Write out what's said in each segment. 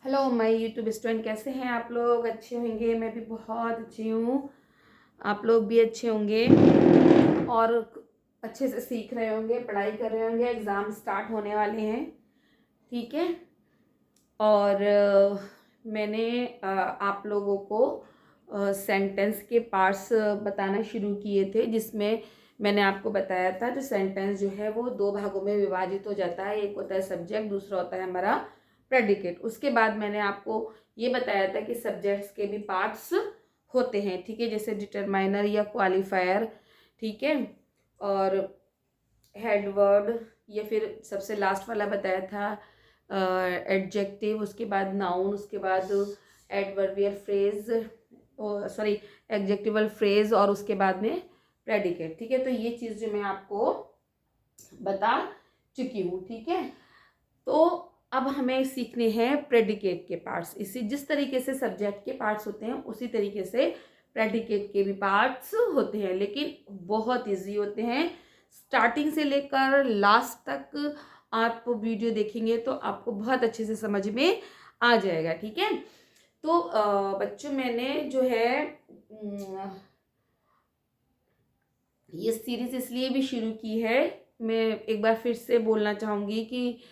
Hello my YouTube student, कैसे हैं आप लोग? अच्छे होंगे। मैं भी बहुत अच्छी हूँ। आप लोग भी अच्छे होंगे और अच्छे से सीख रहे होंगे, पढ़ाई कर रहे होंगे। एग्ज़ाम स्टार्ट होने वाले हैं, ठीक है। और मैंने आप लोगों को सेंटेंस के पार्ट्स बताना शुरू किए थे, जिसमें मैंने आपको बताया था जो सेंटेंस जो है वो दो भागों में विभाजित हो जाता है। एक होता है सब्जेक्ट, दूसरा होता है हमारा प्रेडिकेट। उसके बाद मैंने आपको ये बताया था कि सब्जेक्ट्स के भी पार्ट्स होते हैं, ठीक है, जैसे डिटरमाइनर या क्वालिफायर, ठीक है, और हेडवर्ड, या फिर सबसे लास्ट वाला बताया था एडजेक्टिव, उसके बाद नाउन, उसके बाद adverbial phrase, sorry adjectival phrase, और उसके बाद में प्रेडिकेट, ठीक है। तो ये चीज़ जो मैं आपको बता चुकी हूँ, ठीक है। तो अब हमें सीखने हैं प्रेडिकेट के पार्ट्स। इसी जिस तरीके से सब्जेक्ट के पार्ट्स होते हैं उसी तरीके से प्रेडिकेट के भी पार्ट्स होते हैं, लेकिन बहुत इजी होते हैं। स्टार्टिंग से लेकर लास्ट तक आप वीडियो देखेंगे तो आपको बहुत अच्छे से समझ में आ जाएगा, ठीक है। तो बच्चों, मैंने जो है ये सीरीज इसलिए भी शुरू की है। मैं एक बार फिर से बोलना चाहूँगी कि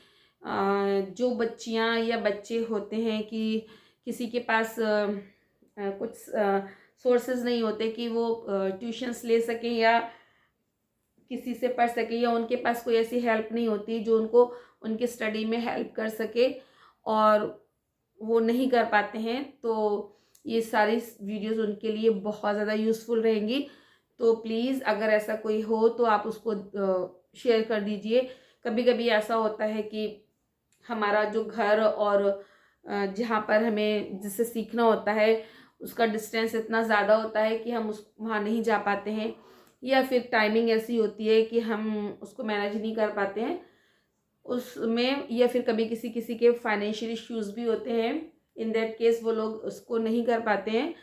जो बच्चियाँ या बच्चे होते हैं कि किसी के पास कुछ सोर्सेज नहीं होते कि वो ट्यूशन्स ले सकें या किसी से पढ़ सके, या उनके पास कोई ऐसी हेल्प नहीं होती जो उनको उनके स्टडी में हेल्प कर सके, और वो नहीं कर पाते हैं, तो ये सारी वीडियोस उनके लिए बहुत ज़्यादा यूज़फुल रहेंगी। तो प्लीज़ अगर ऐसा कोई हो तो आप उसको शेयर कर दीजिए। कभी कभी ऐसा होता है कि हमारा जो घर और जहाँ पर हमें जिससे सीखना होता है उसका डिस्टेंस इतना ज़्यादा होता है कि हम उस वहाँ नहीं जा पाते हैं, या फिर टाइमिंग ऐसी होती है कि हम उसको मैनेज नहीं कर पाते हैं उसमें, या फिर कभी किसी किसी के फाइनेंशियल इश्यूज़ भी होते हैं। इन दैट केस वो लोग उसको नहीं कर पाते हैं।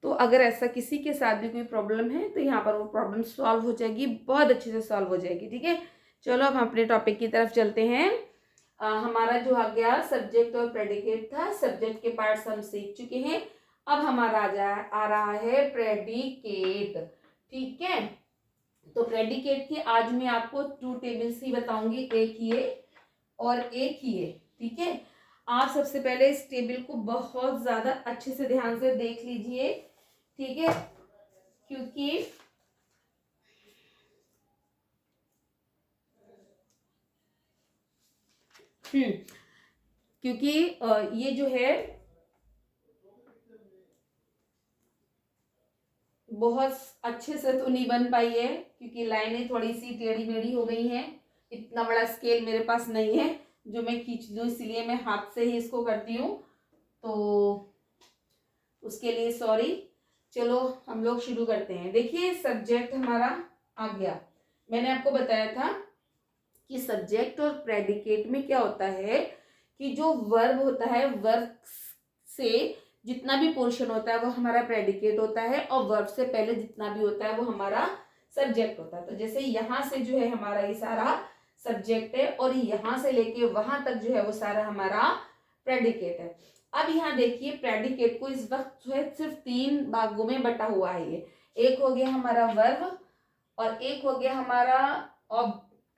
तो अगर ऐसा किसी के साथ भी कोई प्रॉब्लम है तो यहाँ पर वो प्रॉब्लम सॉल्व हो जाएगी, बहुत अच्छे से सॉल्व हो जाएगी, ठीक है। चलो अब हम अपने टॉपिक की तरफ चलते हैं। हमारा जो आ गया सब्जेक्ट और प्रेडिकेट था, सब्जेक्ट के पार्ट्स हम सीख चुके हैं। अब हमारा आ रहा है प्रेडिकेट, ठीक है। तो प्रेडिकेट की आज मैं आपको 2 टेबल्स ही बताऊंगी, एक ये और एक ये, ठीक है। आप सबसे पहले इस टेबल को बहुत ज्यादा अच्छे से ध्यान से देख लीजिए, ठीक है, क्योंकि क्योंकि ये जो है बहुत अच्छे से तो नहीं बन पाई है, क्योंकि लाइनें थोड़ी सी टेढ़ी मेढ़ी हो गई हैं। इतना बड़ा स्केल मेरे पास नहीं है जो मैं खींच दूँ, इसलिए मैं हाथ से ही इसको करती हूँ, तो उसके लिए सॉरी। चलो हम लोग शुरू करते हैं। देखिए सब्जेक्ट हमारा आ गया। मैंने आपको बताया था कि सब्जेक्ट और प्रेडिकेट में क्या होता है कि जो वर्ब होता है, वर्ब से जितना भी पोर्शन होता है वो हमारा प्रेडिकेट होता है, और वर्ब से पहले जितना भी होता है वो हमारा सब्जेक्ट होता है। तो जैसे यहाँ से जो है हमारा ये सारा सब्जेक्ट है, और यहाँ से लेके वहां तक जो है वो सारा हमारा प्रेडिकेट है। अब यहाँ देखिए प्रेडिकेट को इस वक्त जो है सिर्फ 3 भागों में बटा हुआ है। ये एक हो गया हमारा वर्ब, और एक हो गया हमारा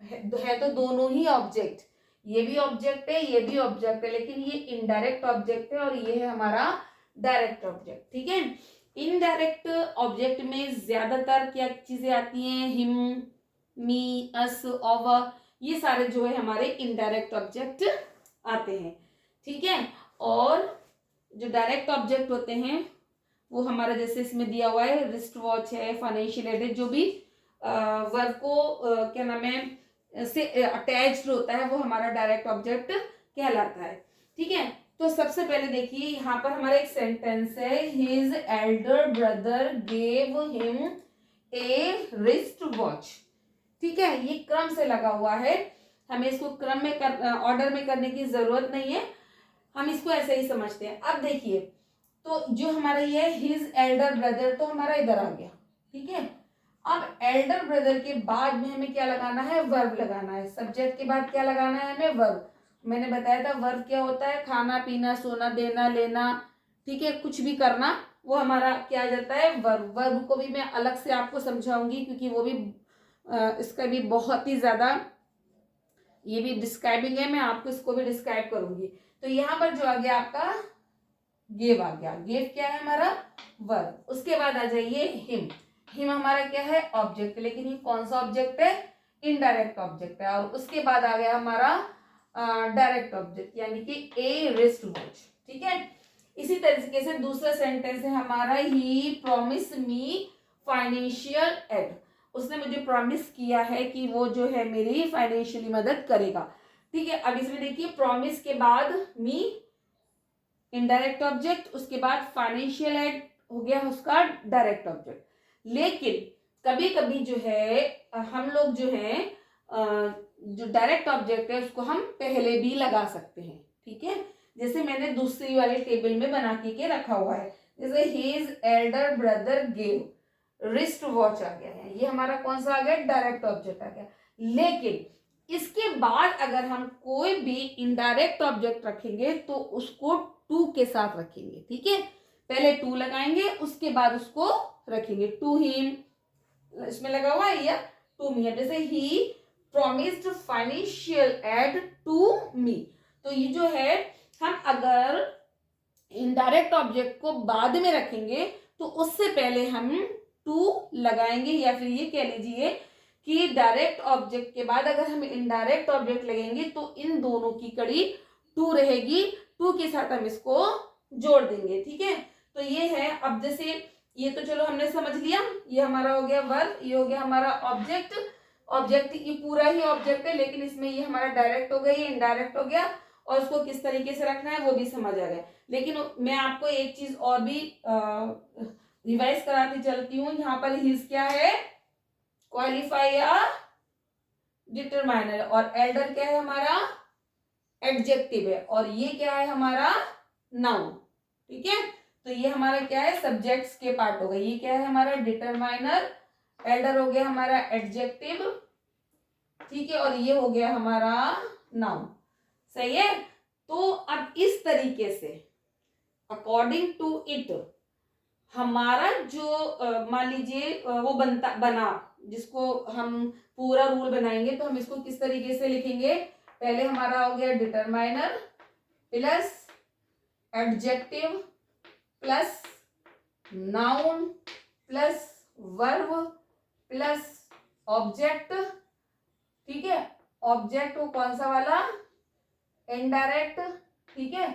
है तो दोनों ही ऑब्जेक्ट, ये भी ऑब्जेक्ट है ये भी ऑब्जेक्ट है, लेकिन ये इनडायरेक्ट ऑब्जेक्ट है और ये है हमारा डायरेक्ट ऑब्जेक्ट, ठीक है। इनडायरेक्ट ऑब्जेक्ट में ज्यादातर क्या चीजें आती हैं? हिम, मी, अस, ओवर, ये सारे जो है हमारे इनडायरेक्ट ऑब्जेक्ट आते हैं, ठीक है। और जो डायरेक्ट ऑब्जेक्ट होते हैं वो हमारा जैसे इसमें दिया हुआ है रिस्ट वॉच है, फाइनेंशियल एड है, जो भी वर्ब को क्या नाम है से अटैच्ड होता है वो हमारा डायरेक्ट ऑब्जेक्ट कहलाता है, ठीक है। तो सबसे पहले देखिए यहाँ पर हमारा एक सेंटेंस है, his elder brother gave him a wrist watch, ठीक है। ये क्रम से लगा हुआ है, हमें इसको क्रम में ऑर्डर में करने की जरूरत नहीं है, हम इसको ऐसे ही समझते हैं। अब देखिए तो जो हमारा ये हिज एल्डर ब्रदर तो हमारा इधर आ गया, ठीक है। अब एल्डर ब्रदर के बाद में हमें क्या लगाना है? वर्ब लगाना है। सब्जेक्ट के बाद क्या लगाना है हमें? वर्ब। मैंने बताया था वर्ब क्या होता है, खाना पीना सोना देना लेना, ठीक है, कुछ भी करना, वो हमारा क्या आ जाता है वर्ब। वर्ब को भी मैं अलग से आपको समझाऊंगी क्योंकि वो भी इसका भी बहुत ही ज़्यादा ये भी डिस्क्राइबिंग है, मैं आपको इसको भी डिस्क्राइब करूंगी। तो यहाँ पर जो आ गया आपका गेव आ गया, गेव क्या है हमारा वर्ब। उसके बाद आ जाइए हिम। हिम हमारा क्या है ऑब्जेक्ट, लेकिन ये कौन सा ऑब्जेक्ट है, इनडायरेक्ट ऑब्जेक्ट है। और उसके बाद आ गया हमारा डायरेक्ट ऑब्जेक्ट यानी कि ए रिस्ट वॉच, ठीक है। इसी तरीके से दूसरा सेंटेंस है हमारा, ही प्रॉमिस मी फाइनेंशियल एड। उसने मुझे प्रॉमिस किया है कि वो जो है मेरी फाइनेंशियली मदद करेगा, ठीक है। अब इसमें देखिए प्रॉमिस के बाद मी इनडायरेक्ट ऑब्जेक्ट, उसके बाद फाइनेंशियल एड हो गया उसका डायरेक्ट ऑब्जेक्ट। लेकिन कभी कभी जो है हम लोग जो है जो डायरेक्ट ऑब्जेक्ट है उसको हम पहले भी लगा सकते हैं, ठीक है। जैसे मैंने दूसरी वाली टेबल में बना के रखा हुआ है, जैसे his elder brother gave wrist watch आ गया है, ये हमारा कौन सा आ गया डायरेक्ट ऑब्जेक्ट आ गया। लेकिन इसके बाद अगर हम कोई भी इनडायरेक्ट ऑब्जेक्ट रखेंगे तो उसको टू के साथ रखेंगे, ठीक है। पहले टू लगाएंगे उसके बाद उसको रखेंगे, टू हिम इसमें लगा हुआ है या टू मी, जैसे ही promised financial aid to me. तो ये जो है हम अगर इनडायरेक्ट ऑब्जेक्ट को बाद में रखेंगे तो उससे पहले हम टू लगाएंगे, या फिर ये कह लीजिए कि डायरेक्ट ऑब्जेक्ट के बाद अगर हम इनडायरेक्ट ऑब्जेक्ट लगेंगे तो इन दोनों की कड़ी टू रहेगी, टू के साथ हम इसको जोड़ देंगे, ठीक है। तो ये है, अब जैसे ये तो चलो हमने समझ लिया, ये हमारा हो गया वर्ब, ये हो गया हमारा ऑब्जेक्ट। ऑब्जेक्ट ये पूरा ही ऑब्जेक्ट है, लेकिन इसमें ये हमारा डायरेक्ट हो गया, ये इनडायरेक्ट हो गया, और उसको किस तरीके से रखना है वो भी समझ आ गया। लेकिन मैं आपको एक चीज और भी रिवाइज कराती चलती हूँ। यहाँ पर हिज क्या है क्वालिफाई या डिटरमाइनर, और एल्डर क्या है हमारा एडजेक्टिव है, और ये क्या है हमारा नाउन, ठीक है। तो ये हमारा क्या है सब्जेक्ट्स के पार्ट हो गए। ये क्या है हमारा डिटरमाइनर, एल्डर हो गया हमारा एडजेक्टिव, ठीक है, और ये हो गया हमारा नाउन, सही है। तो अब इस तरीके से अकॉर्डिंग टू इट हमारा जो मान लीजिए वो बना जिसको हम पूरा रूल बनाएंगे तो हम इसको किस तरीके से लिखेंगे, पहले हमारा हो गया determiner plus adjective plus noun plus verb plus object, ठीक है। ऑब्जेक्ट वो कौन सा वाला इनडायरेक्ट, ठीक है,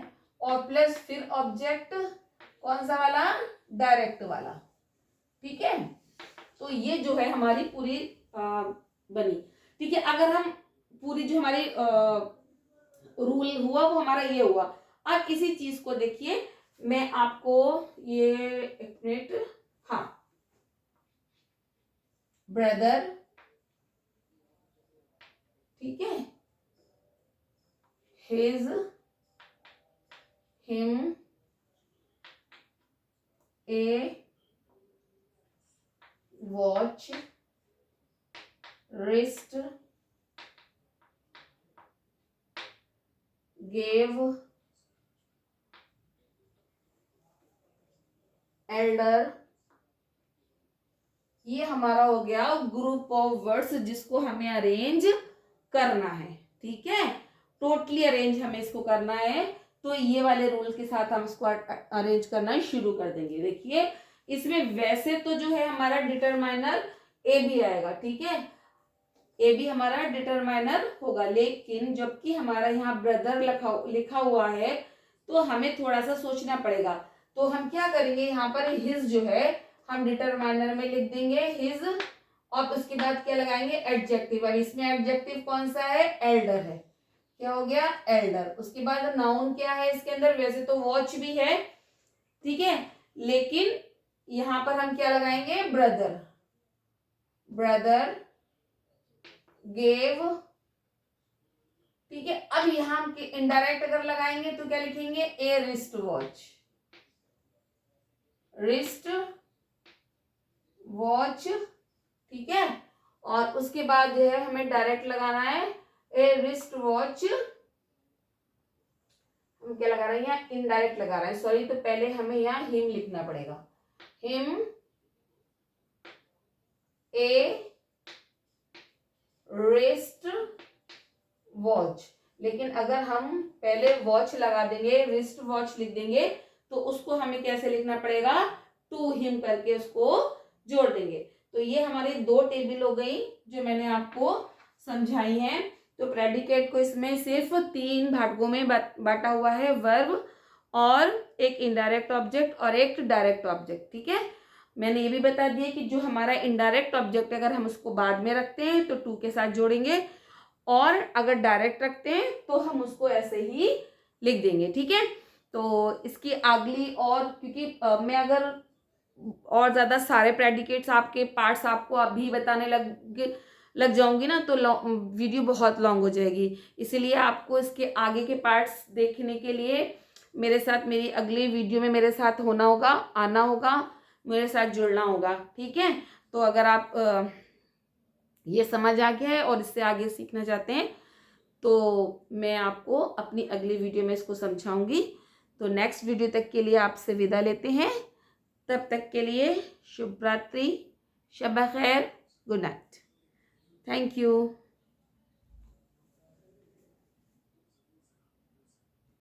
और प्लस फिर ऑब्जेक्ट कौन सा वाला डायरेक्ट वाला, ठीक है। तो ये जो है हमारी पूरी बनी, ठीक है। अगर हम पूरी जो हमारी रूल हुआ वो हमारा ये हुआ। अब इसी चीज को देखिए, मैं आपको ये एक मिनट, हाँ, ब्रदर, ठीक है, his him a watch wrist gave Elder, ये हमारा हो गया ग्रुप ऑफ वर्ड्स जिसको हमें अरेंज करना है, ठीक है। टोटली अरेंज हमें इसको करना है, तो ये वाले रूल के साथ हम इसको अरेंज करना शुरू कर देंगे। देखिए इसमें वैसे तो जो है हमारा डिटरमाइनर ए भी आएगा, ठीक है, ए भी हमारा डिटरमाइनर होगा, लेकिन जबकि हमारा यहाँ ब्रदर लिखा हुआ है तो हमें थोड़ा सा सोचना पड़ेगा। तो हम क्या करेंगे, यहाँ पर हिज जो है हम डिटरमाइनर में लिख देंगे हिज, और उसके बाद क्या लगाएंगे एडजेक्टिव। और इसमें एडजेक्टिव कौन सा है एल्डर है, क्या हो गया एल्डर। उसके बाद नाउन क्या है इसके अंदर, वैसे तो वॉच भी है, ठीक है, लेकिन यहां पर हम क्या लगाएंगे ब्रदर, ब्रदर गेव, ठीक है। अब यहां हम इनडायरेक्ट अगर लगाएंगे तो क्या लिखेंगे ए रिस्ट वॉच, रिस्ट वॉच, ठीक है। और उसके बाद जो है हमें डायरेक्ट लगाना है ए रिस्ट वॉच क्या लगा रहे हैं यहाँ, इनडायरेक्ट लगा रहे हैं, सॉरी। तो पहले हमें यहाँ हिम लिखना पड़ेगा, हिम ए रिस्ट वॉच। लेकिन अगर हम पहले वॉच लगा देंगे, रिस्ट वॉच लिख देंगे, तो उसको हमें कैसे लिखना पड़ेगा, टू हिम करके उसको जोड़ देंगे। तो ये हमारी दो टेबल हो गई जो मैंने आपको समझाई हैं। तो प्रेडिकेट को इसमें सिर्फ 3 भागों में बांटा हुआ है, वर्ब और एक इनडायरेक्ट ऑब्जेक्ट और एक डायरेक्ट ऑब्जेक्ट, ठीक है। मैंने ये भी बता दिया कि जो हमारा इनडायरेक्ट ऑब्जेक्ट अगर हम उसको बाद में रखते हैं तो टू के साथ जोड़ेंगे, और अगर डायरेक्ट रखते हैं तो हम उसको ऐसे ही लिख देंगे, ठीक है। तो इसकी अगली, और क्योंकि मैं अगर और ज़्यादा सारे प्रेडिकेट्स आपके पार्ट्स आपको अभी बताने लग जाऊंगी ना, तो वीडियो बहुत लॉन्ग हो जाएगी। इसीलिए आपको इसके आगे के पार्ट्स देखने के लिए मेरे साथ मेरी अगली वीडियो में मेरे साथ होना होगा, आना होगा, मेरे साथ जुड़ना होगा, ठीक है। तो अगर आप ये समझ आ गया है और इससे आगे सीखना चाहते हैं तो मैं आपको अपनी अगली वीडियो में इसको समझाऊंगी। तो नेक्स्ट वीडियो तक के लिए आपसे विदा लेते हैं। तब तक के लिए शुभ रात्रि, शब खैर, गुड नाइट, थैंक यू।